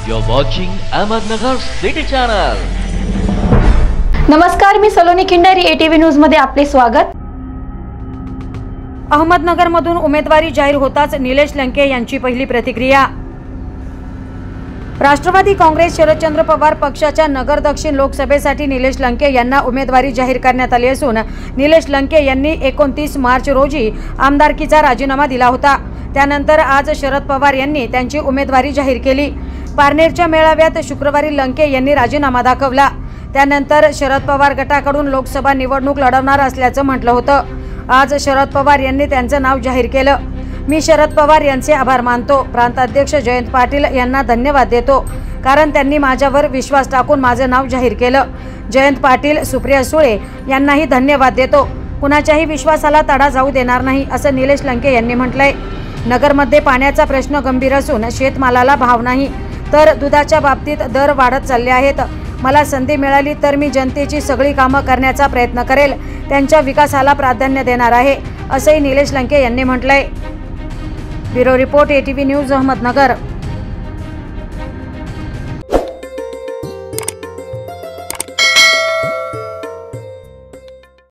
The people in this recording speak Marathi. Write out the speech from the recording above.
You're watching Ahmednagar City Channel. नमस्कार, मी सलोनी खिंडारी, ATV न्यूज मध्ये आपले स्वागत। अहमदनगर मधून उमेदवारी जाहीर होताच निलेश लंके यांची पहिली प्रतिक्रिया। राष्ट्रवादी काँग्रेस शरदचंद्र पवार पक्षाच्या नगर दक्षिण लोकसभेसाठी निलेश लंके यांना उमेदवारी जाहीर करण्यात आली असून निलेश लंके यांनी 29 मार्च रोजी आमदारकीचा राजीनामा दिला होता। त्यानंतर आज शरद पवार यांनी त्यांची उमेदवारी जाहीर केली। पारनेरच्या मेळाव्यात शुक्रवारी लंके यांनी राजीनामा दाखवला। त्यानंतर शरद पवार गटाकडून लोकसभा निवडणूक लढवणार असल्याचं म्हटलं होतं। आज शरद पवार यांनी त्यांचं नाव जाहीर केलं। मी शरद पवार यांचे आभार मानतो। प्रांताध्यक्ष जयंत पाटील यांना धन्यवाद देतो, कारण त्यांनी माझ्यावर विश्वास टाकून माझं नाव जाहीर केलं। जयंत पाटील, सुप्रिया सुळे यांनाही धन्यवाद देतो। कुणाच्याही विश्वासाला तडा जाऊ देणार नाही, असं निलेश लंके यांनी म्हटलंय। नगरमध्ये पाण्याचा प्रश्न गंभीर असून शेतमालाला भाव नाही, तर दुधाच्या बाबतीत दर वाढत चालले आहेत। मला संधी मिळाली तर मी जनतेची सगळी कामं करण्याचा प्रयत्न करेल, त्यांच्या विकासाला प्राधान्य देणार आहे, असंही निलेश लंके यांनी म्हटलंय। Bureau report, ATV news, Ahmednagar.